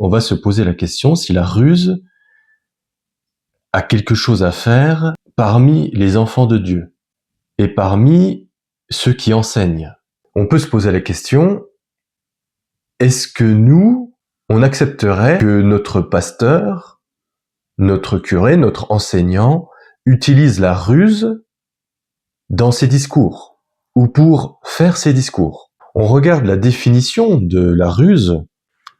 on va se poser la question si la ruse a quelque chose à faire parmi les enfants de Dieu et parmi ceux qui enseignent. On peut se poser la question, est-ce que nous, on accepterait que notre pasteur, notre curé, notre enseignant utilise la ruse dans ses discours ou pour faire ses discours? On regarde la définition de la ruse: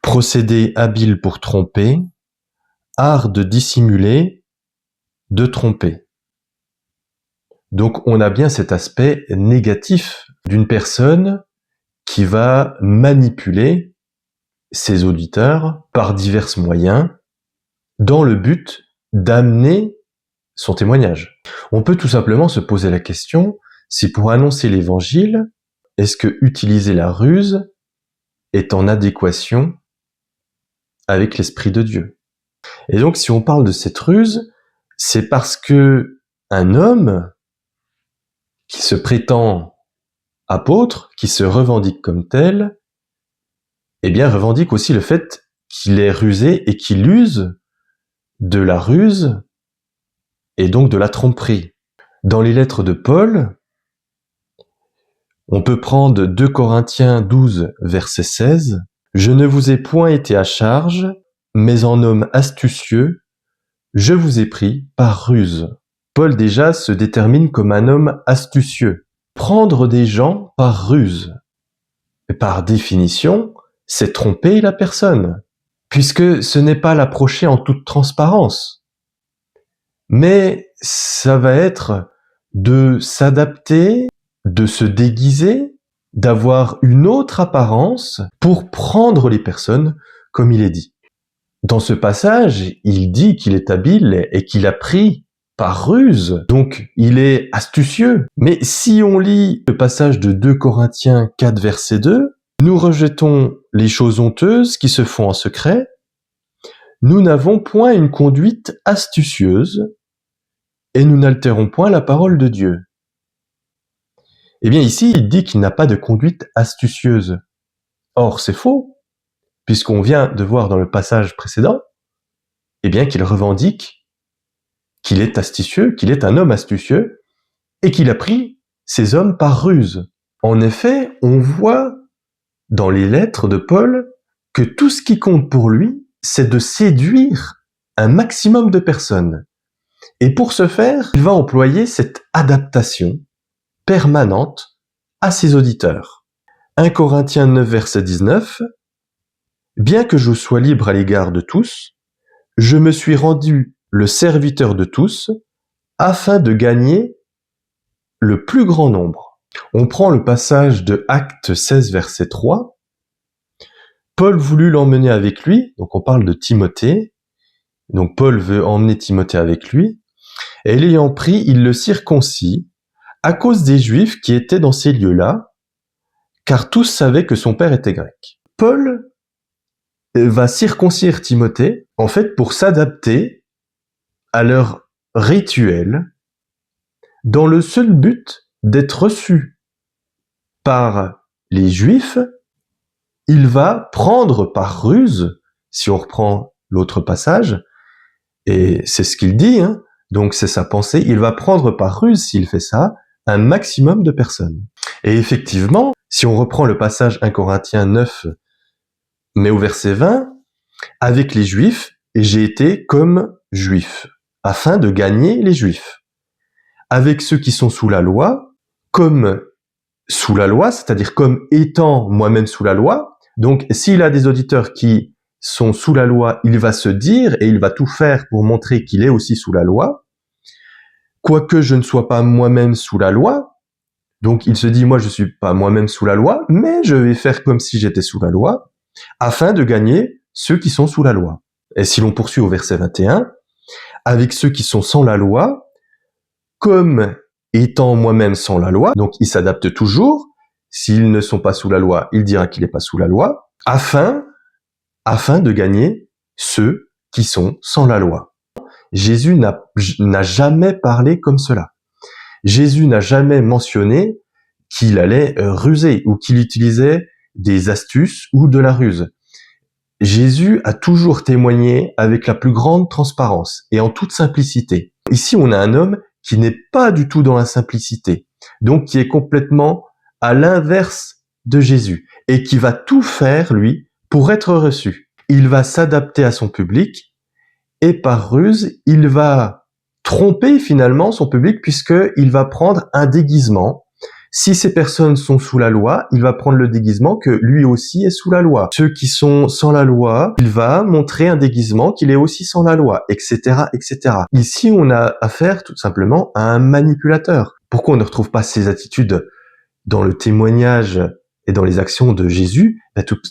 procédé habile pour tromper, art de dissimuler, de tromper. Donc on a bien cet aspect négatif d'une personne qui va manipuler ses auditeurs par divers moyens dans le but d'amener son témoignage. On peut tout simplement se poser la question si pour annoncer l'évangile, est-ce que utiliser la ruse est en adéquation avec l'Esprit de Dieu? Et donc si on parle de cette ruse, c'est parce que un homme qui se prétend apôtre, qui se revendique comme tel, eh bien revendique aussi le fait qu'il est rusé et qu'il use de la ruse et donc de la tromperie. Dans les lettres de Paul, on peut prendre 2 Corinthiens 12, verset 16. « Je ne vous ai point été à charge, mais en homme astucieux, je vous ai pris par ruse. » Paul déjà se détermine comme un homme astucieux. Prendre des gens par ruse, et par définition, c'est tromper la personne, puisque ce n'est pas l'approcher en toute transparence, mais ça va être de s'adapter, de se déguiser, d'avoir une autre apparence pour prendre les personnes comme il est dit. Dans ce passage, il dit qu'il est habile et qu'il a pris par ruse, donc il est astucieux. Mais si on lit le passage de 2 Corinthiens 4, verset 2, « Nous rejetons les choses honteuses qui se font en secret, nous n'avons point une conduite astucieuse, et nous n'altérons point la parole de Dieu. » Eh bien ici, il dit qu'il n'a pas de conduite astucieuse. Or, c'est faux, puisqu'on vient de voir dans le passage précédent, eh bien qu'il revendique qu'il est astucieux, qu'il est un homme astucieux, et qu'il a pris ces hommes par ruse. En effet, on voit dans les lettres de Paul que tout ce qui compte pour lui, c'est de séduire un maximum de personnes. Et pour ce faire, il va employer cette adaptation permanente à ses auditeurs. 1 Corinthiens 9, verset 19, « Bien que je sois libre à l'égard de tous, je me suis rendu le serviteur de tous, afin de gagner le plus grand nombre. » On prend le passage de Actes 16, verset 3. Paul voulut l'emmener avec lui, donc on parle de Timothée. Donc Paul veut emmener Timothée avec lui, et l'ayant pris, il le circoncis, à cause des Juifs qui étaient dans ces lieux-là, car tous savaient que son père était grec. Paul va circoncire Timothée, en fait, pour s'adapter à leur rituel, dans le seul but d'être reçu par les Juifs. Il va prendre par ruse, si on reprend l'autre passage, et c'est ce qu'il dit, hein, donc c'est sa pensée, il va prendre par ruse, s'il fait ça, un maximum de personnes. Et effectivement, si on reprend le passage 1 Corinthiens 9, mais au verset 20, « Avec les Juifs, j'ai été comme juif, afin de gagner les Juifs. Avec ceux qui sont sous la loi, comme sous la loi, c'est-à-dire comme étant moi-même sous la loi. » Donc, s'il a des auditeurs qui sont sous la loi, il va se dire et il va tout faire pour montrer qu'il est aussi sous la loi. Quoique je ne sois pas moi-même sous la loi, donc il se dit, moi je suis pas moi-même sous la loi, mais je vais faire comme si j'étais sous la loi, afin de gagner ceux qui sont sous la loi. Et si l'on poursuit au verset 21, « Avec ceux qui sont sans la loi, comme étant moi-même sans la loi », donc il s'adapte toujours. S'ils ne sont pas sous la loi, il dira qu'il n'est pas sous la loi, afin de gagner ceux qui sont sans la loi. Jésus n'a jamais parlé comme cela. Jésus n'a jamais mentionné qu'il allait ruser ou qu'il utilisait des astuces ou de la ruse. Jésus a toujours témoigné avec la plus grande transparence et en toute simplicité. Ici, on a un homme qui n'est pas du tout dans la simplicité, donc qui est complètement à l'inverse de Jésus et qui va tout faire, lui, pour être reçu. Il va s'adapter à son public et par ruse, il va tromper finalement son public puisqu'il va prendre un déguisement. Si ces personnes sont sous la loi, il va prendre le déguisement que lui aussi est sous la loi. Ceux qui sont sans la loi, il va montrer un déguisement qu'il est aussi sans la loi, etc., etc. Ici, on a affaire tout simplement à un manipulateur. Pourquoi on ne retrouve pas ces attitudes dans le témoignage et dans les actions de Jésus?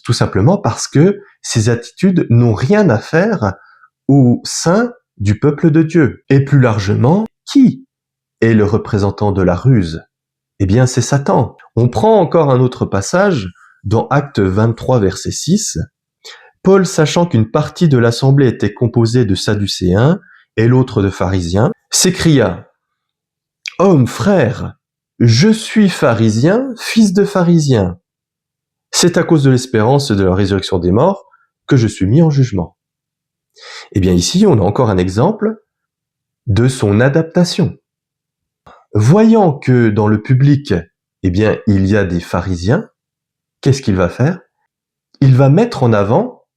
Tout simplement parce que ces attitudes n'ont rien à faire au sein du peuple de Dieu. Et plus largement, qui est le représentant de la ruse? Eh bien, c'est Satan. On prend encore un autre passage dans Actes 23, verset 6. Paul, sachant qu'une partie de l'assemblée était composée de Sadducéens et l'autre de pharisiens, s'écria: « Homme, frère, je suis pharisien, fils de pharisien. C'est à cause de l'espérance de la résurrection des morts que je suis mis en jugement. » Eh bien, ici, on a encore un exemple de son adaptation. Voyant que dans le public, eh bien, il y a des pharisiens, qu'est-ce qu'il va faire? Il va mettre en avant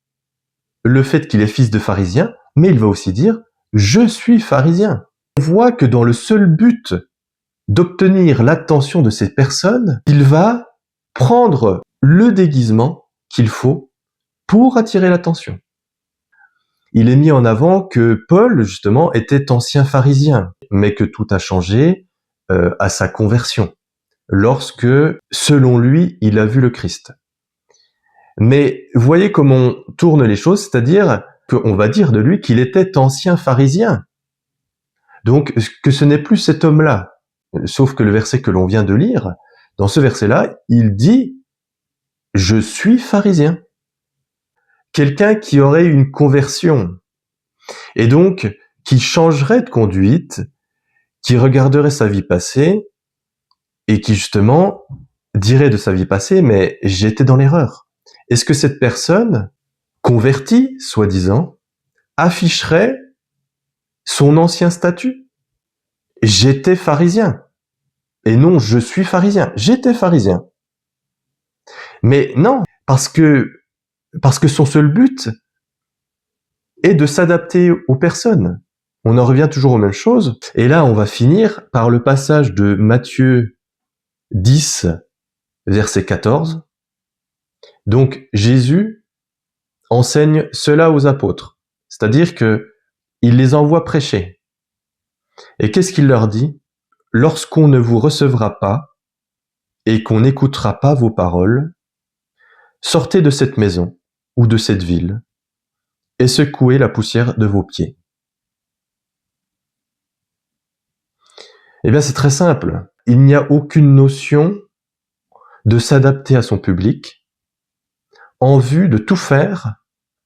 le fait qu'il est fils de pharisien, mais il va aussi dire « je suis pharisien ». On voit que dans le seul but d'obtenir l'attention de ces personnes, il va prendre le déguisement qu'il faut pour attirer l'attention. Il est mis en avant que Paul, justement, était ancien pharisien, mais que tout a changé à sa conversion, lorsque, selon lui, il a vu le Christ. Mais voyez comment on tourne les choses, c'est-à-dire qu'on va dire de lui qu'il était ancien pharisien. Donc, que ce n'est plus cet homme-là. Sauf que le verset que l'on vient de lire, dans ce verset-là, il dit « Je suis pharisien ». Quelqu'un qui aurait une conversion, et donc qui changerait de conduite, qui regarderait sa vie passée, et qui justement dirait de sa vie passée « mais j'étais dans l'erreur ». Est-ce que cette personne, convertie, soi-disant, afficherait son ancien statut? J'étais pharisien. Et non, je suis pharisien. J'étais pharisien. Mais non, parce que son seul but est de s'adapter aux personnes. On en revient toujours aux mêmes choses. Et là, on va finir par le passage de Matthieu 10, verset 14. Donc, Jésus enseigne cela aux apôtres. C'est-à-dire que il les envoie prêcher. Et qu'est-ce qu'il leur dit? Lorsqu'on ne vous recevra pas et qu'on n'écoutera pas vos paroles, sortez de cette maison ou de cette ville et secouez la poussière de vos pieds. Eh bien, c'est très simple. Il n'y a aucune notion de s'adapter à son public en vue de tout faire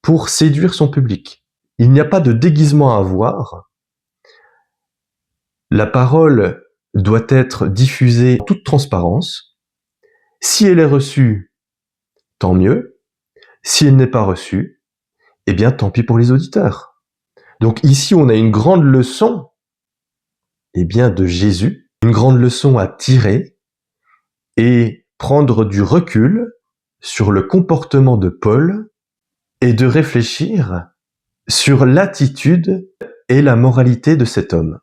pour séduire son public. Il n'y a pas de déguisement à avoir. La parole doit être diffusée en toute transparence. Si elle est reçue, tant mieux. Si elle n'est pas reçue, eh bien, tant pis pour les auditeurs. Donc ici, on a une grande leçon, eh bien, de Jésus, une grande leçon à tirer et prendre du recul sur le comportement de Paul et de réfléchir sur l'attitude et la moralité de cet homme.